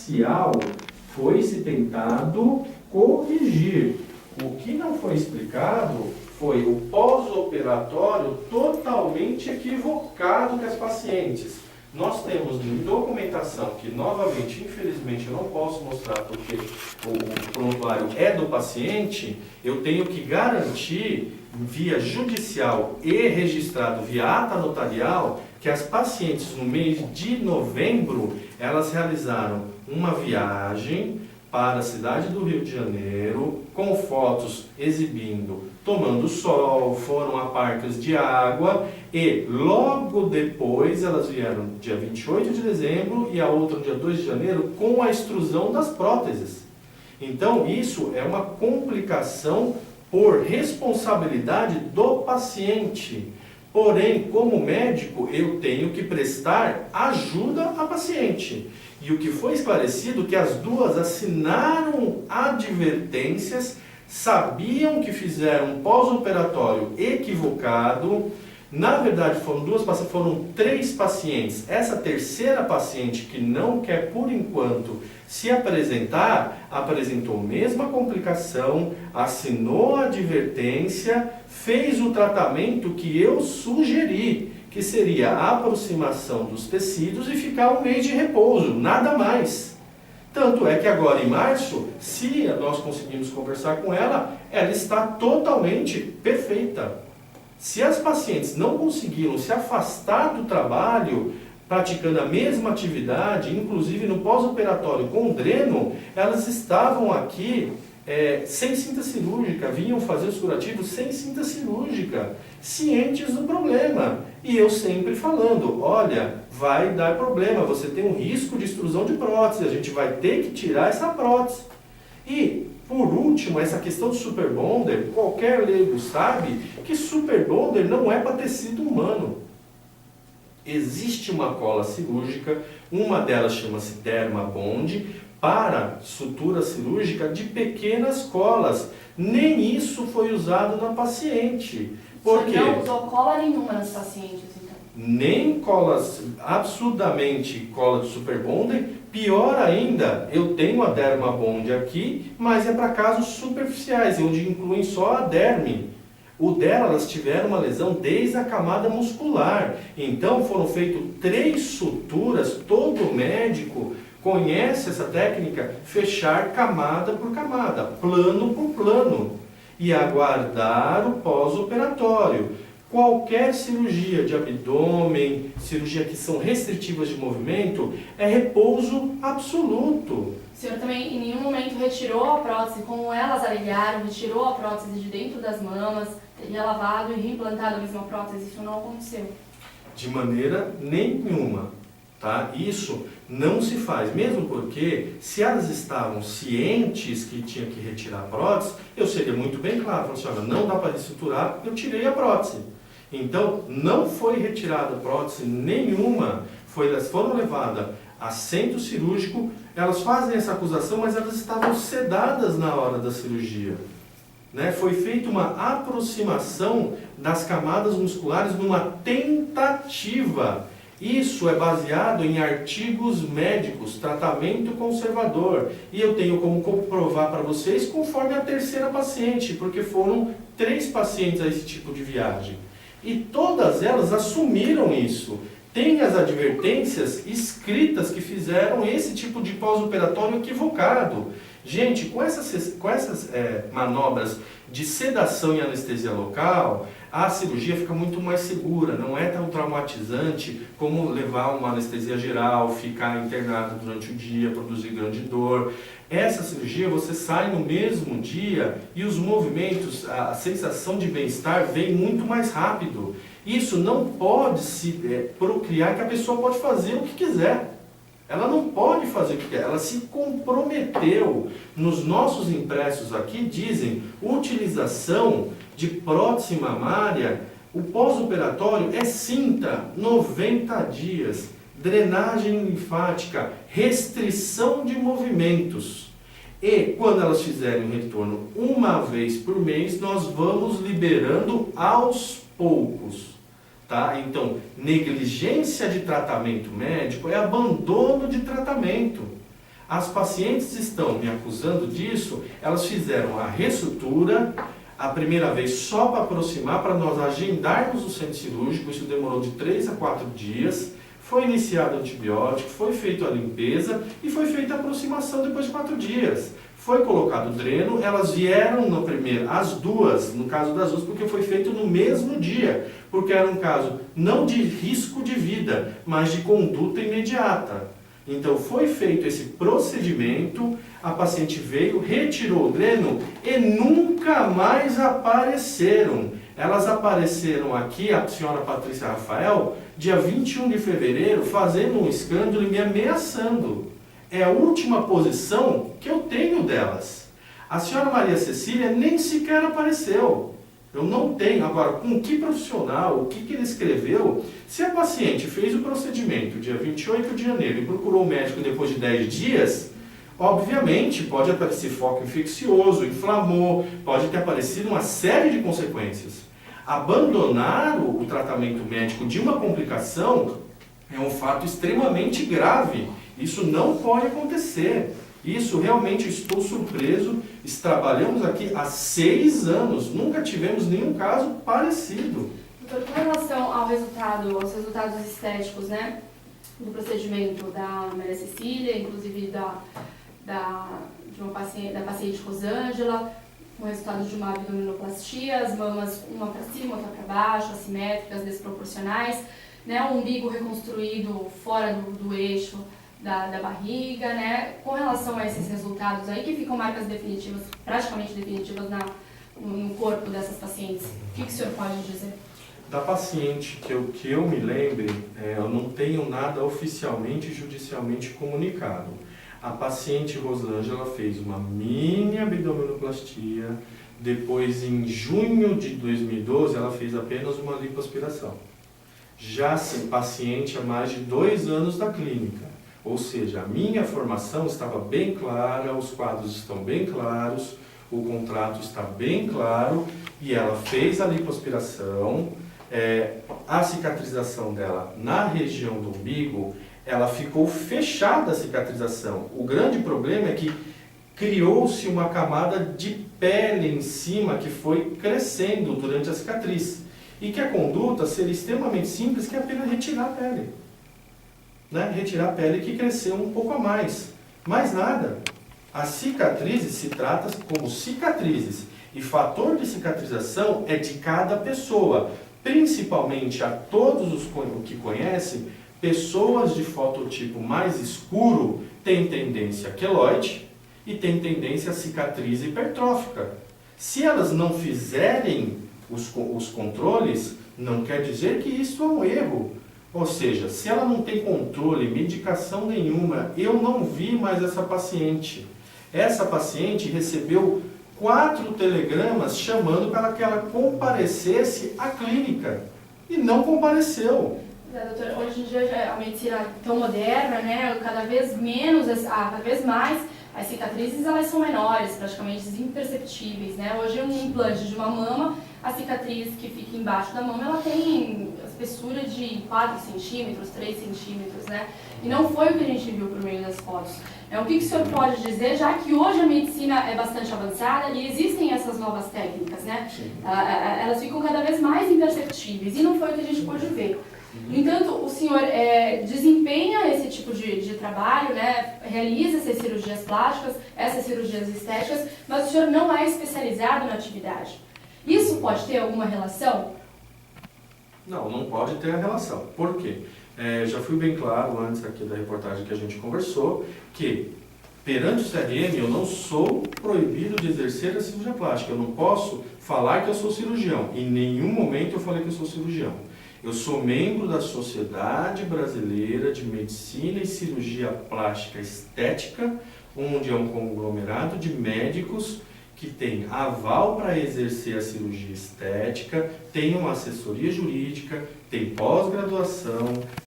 parcial foi se tentado corrigir. O que não foi explicado foi o pós-operatório totalmente equivocado das pacientes. Nós temos documentação que, novamente, infelizmente, eu não posso mostrar porque o prontuário é do paciente, eu tenho que garantir, via judicial e registrado via ata notarial, que as pacientes, no mês de novembro, elas realizaram uma viagem para a cidade do Rio de Janeiro, com fotos exibindo, tomando sol, foram a parques de água e logo depois elas vieram dia 28 de dezembro e a outra dia 2 de janeiro com a extrusão das próteses. Então isso é uma complicação por responsabilidade do paciente. Porém, como médico, eu tenho que prestar ajuda à paciente. E o que foi esclarecido é que as duas assinaram advertências, sabiam que fizeram um pós-operatório equivocado. Na verdade, foram 3 pacientes. Essa terceira paciente que não quer, por enquanto, se apresentar, apresentou a mesma complicação, assinou a advertência, fez o tratamento que eu sugeri, que seria a aproximação dos tecidos e ficar um mês de repouso, nada mais. Tanto é que agora em março, se nós conseguimos conversar com ela, ela está totalmente perfeita. Se as pacientes não conseguiram se afastar do trabalho, praticando a mesma atividade, inclusive no pós-operatório com dreno, elas estavam aqui sem cinta cirúrgica, vinham fazer os curativos sem cinta cirúrgica, cientes do problema. E eu sempre falando, olha, vai dar problema, você tem um risco de extrusão de prótese, a gente vai ter que tirar essa prótese. E, por último, essa questão do super bonder, qualquer leigo sabe que super bonder não é para tecido humano. Existe uma cola cirúrgica, uma delas chama-se Dermabond, para sutura cirúrgica de pequenas colas. Nem isso foi usado na paciente. Por quê? Você não usou cola nenhuma nas pacientes, então? Nem colas, absurdamente cola de super bonder. Pior ainda, eu tenho a Dermabond aqui, mas é para casos superficiais, onde incluem só a derme. O dela, elas tiveram uma lesão desde a camada muscular. Então foram feitas 3 suturas, todo médico conhece essa técnica, fechar camada por camada, plano por plano, e aguardar o pós-operatório. Qualquer cirurgia de abdômen, cirurgia que são restritivas de movimento, é repouso absoluto. O senhor também em nenhum momento retirou a prótese, como elas alegaram, retirou a prótese de dentro das mamas, teria lavado e reimplantado a mesma prótese, isso não aconteceu? De maneira nenhuma. Tá? Isso não se faz, mesmo porque se elas estavam cientes que tinha que retirar a prótese, eu seria muito bem claro, falando assim, olha, não dá para reestruturar, eu tirei a prótese. Então, não foi retirada prótese nenhuma, elas foram levadas a centro cirúrgico, elas fazem essa acusação, mas elas estavam sedadas na hora da cirurgia. Né? Foi feita uma aproximação das camadas musculares numa tentativa. Isso é baseado em artigos médicos, tratamento conservador. E eu tenho como comprovar para vocês conforme a terceira paciente, porque foram 3 pacientes a esse tipo de viagem. E todas elas assumiram isso. Tem as advertências escritas que fizeram esse tipo de pós-operatório equivocado. Gente, com essas manobras de sedação e anestesia local, a cirurgia fica muito mais segura, não é tão traumatizante como levar uma anestesia geral, ficar internado durante o dia, produzir grande dor. Essa cirurgia você sai no mesmo dia e os movimentos, a sensação de bem-estar vem muito mais rápido. Isso não pode se procriar que a pessoa pode fazer o que quiser. Ela não pode fazer o que quer, ela se comprometeu. Nos nossos impressos aqui dizem utilização de prótese mamária, o pós-operatório é cinta, 90 dias, drenagem linfática, restrição de movimentos. E quando elas fizerem um retorno uma vez por mês, nós vamos liberando aos poucos. Tá? Então, negligência de tratamento médico é abandono de tratamento. As pacientes estão me acusando disso, elas fizeram a ressutura, a primeira vez só para aproximar, para nós agendarmos o centro cirúrgico, isso demorou de 3 a 4 dias, foi iniciado o antibiótico, foi feita a limpeza e foi feita a aproximação depois de 4 dias. Foi colocado o dreno, elas vieram no primeiro, as duas, no caso das duas, porque foi feito no mesmo dia, porque era um caso não de risco de vida, mas de conduta imediata. Então foi feito esse procedimento, a paciente veio, retirou o dreno e nunca mais apareceram. Elas apareceram aqui, a senhora Patrícia Rafael, dia 21 de fevereiro, fazendo um escândalo e me ameaçando. É a última posição que eu tenho delas. A senhora Maria Cecília nem sequer apareceu. Eu não tenho. Agora, com que profissional, o que ele escreveu? Se a paciente fez o procedimento dia 28 de janeiro e procurou o médico depois de 10 dias, obviamente pode aparecer foco infeccioso, inflamou, pode ter aparecido uma série de consequências. Abandonar o tratamento médico de uma complicação é um fato extremamente grave. Isso não pode acontecer. Isso realmente estou surpreso. Trabalhamos aqui há 6 anos, nunca tivemos nenhum caso parecido. Doutor, com relação aos resultados estéticos, né, do procedimento da Maria Cecília, inclusive da paciente Rosângela, com resultado de uma abdominoplastia, as mamas uma para cima, outra para baixo, assimétricas, desproporcionais, né, o umbigo reconstruído fora do eixo da barriga, né? Com relação a esses resultados aí, que ficam marcas definitivas, praticamente definitivas no corpo dessas pacientes, o que o senhor pode dizer? Da paciente que eu me lembre, eu não tenho nada oficialmente e judicialmente comunicado. A paciente Rosângela fez uma mini abdominoplastia, depois em junho de 2012 ela fez apenas uma lipoaspiração. Já paciente há mais de 2 anos da clínica. Ou seja, a minha formação estava bem clara, os quadros estão bem claros, o contrato está bem claro e ela fez a lipoaspiração, a cicatrização dela na região do umbigo, ela ficou fechada a cicatrização. O grande problema é que criou-se uma camada de pele em cima que foi crescendo durante a cicatriz e que a conduta seria extremamente simples, que é apenas retirar a pele. Retirar a pele que cresceu um pouco a mais. Mais nada. As cicatrizes se tratam como cicatrizes. E fator de cicatrização é de cada pessoa. Principalmente a todos os que conhecem, pessoas de fototipo mais escuro têm tendência a queloide e têm tendência a cicatriz hipertrófica. Se elas não fizerem os controles, não quer dizer que isso é um erro. Ou seja, se ela não tem controle, medicação nenhuma, eu não vi mais essa paciente. Essa paciente recebeu 4 telegramas chamando para que ela comparecesse à clínica. E não compareceu. Doutora, hoje em dia a medicina é tão moderna, né? Cada vez mais as cicatrizes elas são menores, praticamente imperceptíveis, né? Hoje um implante de uma mama, a cicatriz que fica embaixo da mama, ela tem espessura de 4 centímetros, 3 centímetros, né? E não foi o que a gente viu por meio das fotos. O que o senhor pode dizer, já que hoje a medicina é bastante avançada e existem essas novas técnicas, né? Elas ficam cada vez mais imperceptíveis e não foi o que a gente pôde ver. No entanto, o senhor desempenha esse tipo de trabalho, né? Realiza essas cirurgias plásticas, essas cirurgias estéticas, mas o senhor não é especializado na atividade. Isso pode ter alguma relação? Não, não pode ter a relação. Por quê? Já fui bem claro antes aqui da reportagem que a gente conversou, que perante o CRM eu não sou proibido de exercer a cirurgia plástica. Eu não posso falar que eu sou cirurgião. Em nenhum momento eu falei que eu sou cirurgião. Eu sou membro da Sociedade Brasileira de Medicina e Cirurgia Plástica Estética, onde é um conglomerado de médicos que tem aval para exercer a cirurgia estética, tem uma assessoria jurídica, tem pós-graduação,